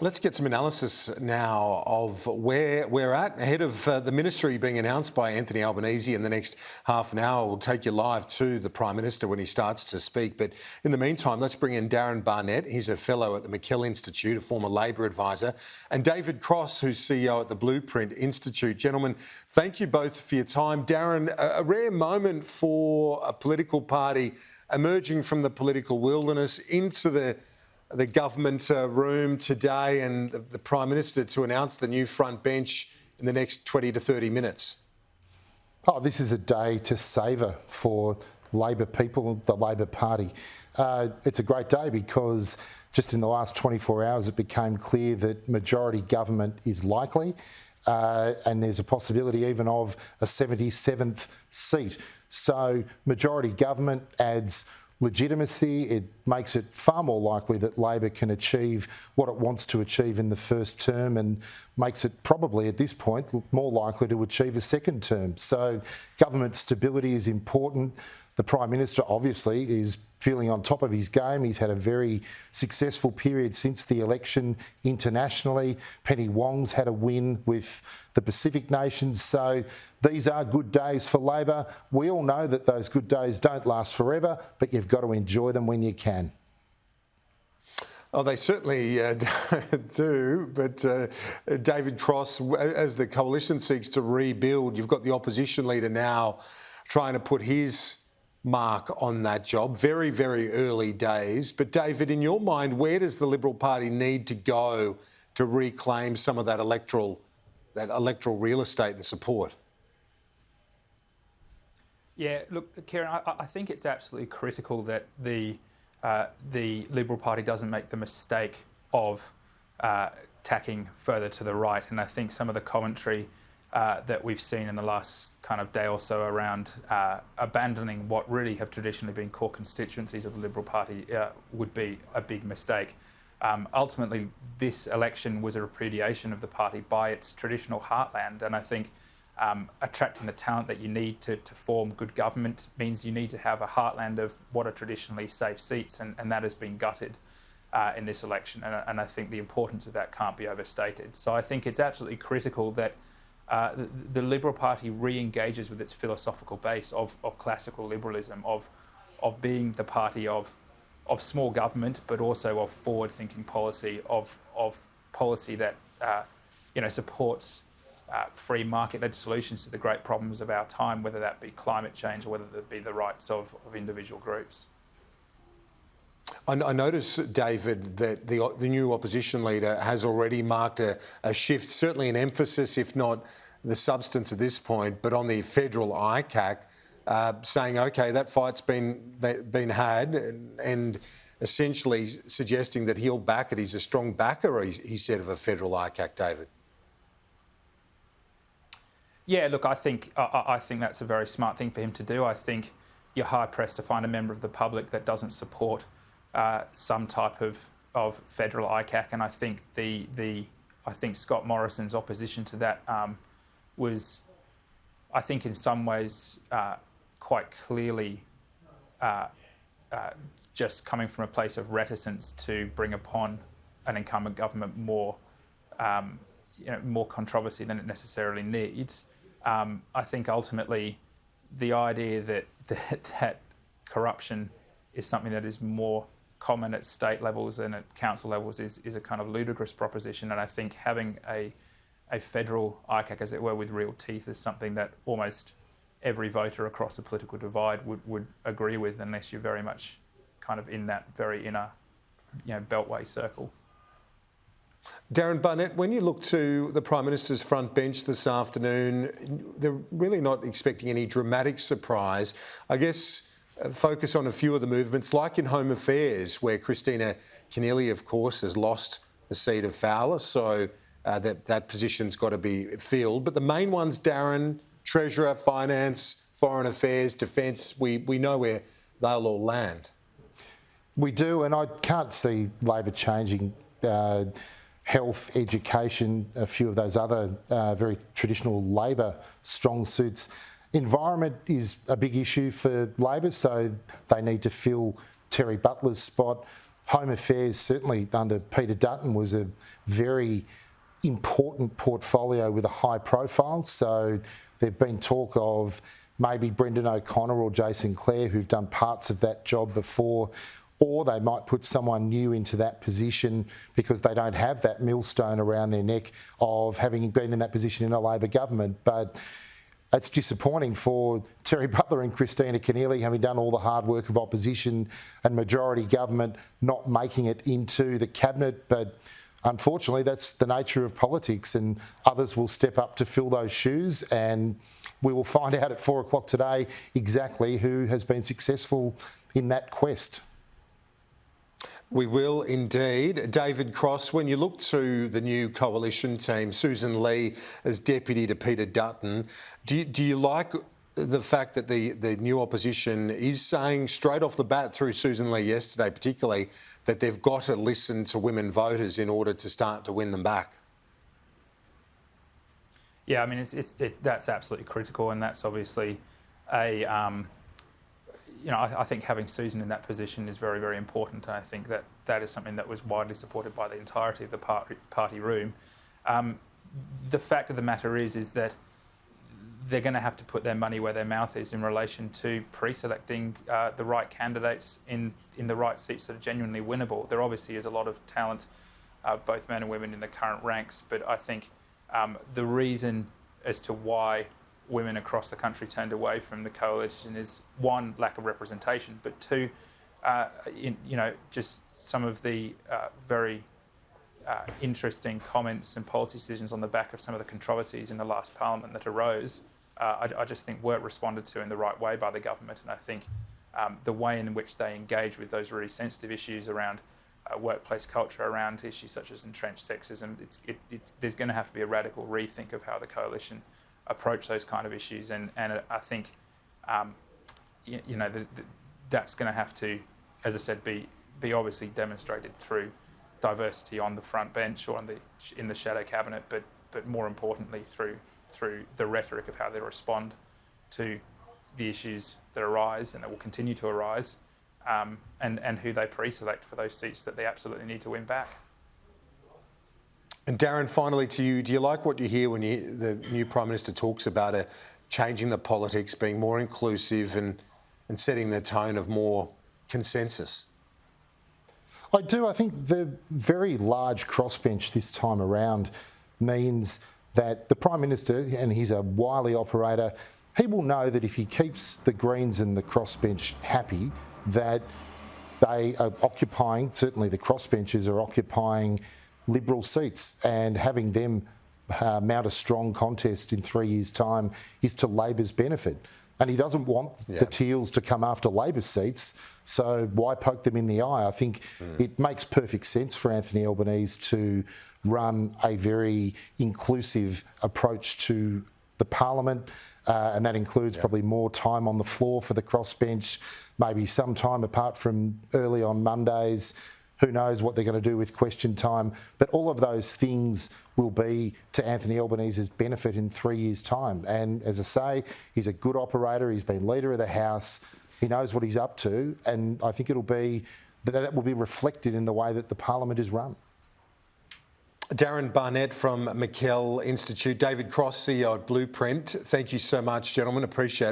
Let's get some analysis now of where we're at ahead of the ministry being announced by Anthony Albanese in the next half an hour. We'll take you live to the Prime Minister when he starts to speak. But in the meantime, let's bring in Darrin Barnett. He's a fellow at the McKell Institute, a former Labor advisor, and David Cross, who's CEO at the Blueprint Institute. Gentlemen, thank you both for your time. Darrin, a rare moment for a political party emerging from the political wilderness into the government room today, and the Prime Minister to announce the new front bench in the next 20 to 30 minutes. Oh, this is a day to savour for Labor people, the Labor Party. It's a great day because just in the last 24 hours it became clear that majority government is likely, and there's a possibility even of a 77th seat. So majority government adds legitimacy. It makes it far more likely that Labor can achieve what it wants to achieve in the first term, and makes it probably at this point more likely to achieve a second term. So government stability is important. The Prime Minister obviously is feeling on top of his game. He's had a very successful period since the election internationally. Penny Wong's had a win with the Pacific nations. So these are good days for Labor. We all know that those good days don't last forever, but you've got to enjoy them when you can. Oh, they certainly do. But David Cross, as the coalition seeks to rebuild, you've got the opposition leader now trying to put his mark on that job. Very, very early days. But David, in your mind, where does the Liberal Party need to go to reclaim some of that electoral real estate and support? Yeah, look, Kieran, I think it's absolutely critical that the Liberal Party doesn't make the mistake of tacking further to the right. And I think some of the commentary that we've seen in the last kind of day or so around abandoning what really have traditionally been core constituencies of the Liberal Party would be a big mistake. Ultimately, this election was a repudiation of the party by its traditional heartland, and I think attracting the talent that you need to form good government means you need to have a heartland of what are traditionally safe seats, and that has been gutted in this election, and I think the importance of that can't be overstated. So I think it's absolutely critical that the Liberal Party re-engages with its philosophical base of classical liberalism, of being the party of small government, but also of forward-thinking policy, of policy that supports free market-led solutions to the great problems of our time, whether that be climate change or whether that be the rights of individual groups. I noticed, David, that the new opposition leader has already marked a shift, certainly an emphasis, if not the substance at this point, but on the federal ICAC, saying, OK, that fight's been had, and essentially suggesting that he'll back it. He's a strong backer, he said, of a federal ICAC, David. Yeah, look, I think that's a very smart thing for him to do. I think you're hard-pressed to find a member of the public that doesn't support some type of federal ICAC, and I think I think Scott Morrison's opposition to that was, I think, in some ways quite clearly just coming from a place of reticence to bring upon an incumbent government more controversy than it necessarily needs. I think ultimately the idea that corruption is something that is more common at state levels and at council levels is a kind of ludicrous proposition, and I think having a federal ICAC, as it were, with real teeth is something that almost every voter across the political divide would agree with, unless you're very much kind of in that very inner beltway circle. Darrin Barnett, when you look to the Prime Minister's front bench this afternoon, they're really not expecting any dramatic surprise. I guess focus on a few of the movements, like in Home Affairs, where Christina Keneally, of course, has lost the seat of Fowler, so that position's got to be filled. But the main ones, Darrin, Treasurer, Finance, Foreign Affairs, Defence, we know where they'll all land. We do, and I can't see Labor changing health, education, a few of those other very traditional Labor strong suits. Environment is a big issue for Labor, so they need to fill Terry Butler's spot. Home Affairs, certainly under Peter Dutton, was a very important portfolio with a high profile. So there've been talk of maybe Brendan O'Connor or Jason Clare, who've done parts of that job before, or they might put someone new into that position because they don't have that millstone around their neck of having been in that position in a Labor government. But it's disappointing for Terry Butler and Christina Keneally, having done all the hard work of opposition and majority government, not making it into the cabinet. But unfortunately, that's the nature of politics, and others will step up to fill those shoes, and we will find out at 4 o'clock today exactly who has been successful in that quest. We will indeed. David Cross, when you look to the new coalition team, Susan Lee as deputy to Peter Dutton, do you like the fact that the new opposition is saying straight off the bat through Susan Lee yesterday particularly that they've got to listen to women voters in order to start to win them back? Yeah, I mean, that's absolutely critical, and that's obviously a... I think having Susan in that position is very, very important, and I think that is something that was widely supported by the entirety of the party room. The fact of the matter is that they're going to have to put their money where their mouth is in relation to pre-selecting the right candidates in the right seats that are genuinely winnable. There obviously is a lot of talent, both men and women, in the current ranks, but I think the reason as to why women across the country turned away from the coalition is, one, lack of representation, but two, just some of the very interesting comments and policy decisions on the back of some of the controversies in the last parliament that arose, I just think weren't responded to in the right way by the government. And I think the way in which they engage with those really sensitive issues around workplace culture, around issues such as entrenched sexism, there's going to have to be a radical rethink of how the coalition approach those kind of issues, and I think that's going to have to, as I said, be obviously demonstrated through diversity on the front bench or in the shadow cabinet, but more importantly through the rhetoric of how they respond to the issues that arise and that will continue to arise, and who they pre-select for those seats that they absolutely need to win back. And Darrin, finally to you, do you like what you hear when the new Prime Minister talks about changing the politics, being more inclusive and setting the tone of more consensus? I do. I think the very large crossbench this time around means that the Prime Minister, and he's a wily operator, he will know that if he keeps the Greens and the crossbench happy, that they are occupying, certainly the crossbenchers are occupying Liberal seats, and having them mount a strong contest in 3 years' time is to Labor's benefit. And he doesn't want the Teals to come after Labor seats, so why poke them in the eye? I think it makes perfect sense for Anthony Albanese to run a very inclusive approach to the Parliament, and that includes probably more time on the floor for the crossbench, maybe some time apart from early on Mondays. Who knows what they're going to do with question time, but all of those things will be to Anthony Albanese's benefit in 3 years' time. And as I say, he's a good operator, he's been Leader of the House, he knows what he's up to, and I think that will be reflected in the way that the Parliament is run. Darrin Barnett from McKell Institute, David Cross, CEO at Blueprint. Thank you so much, gentlemen. Appreciate it.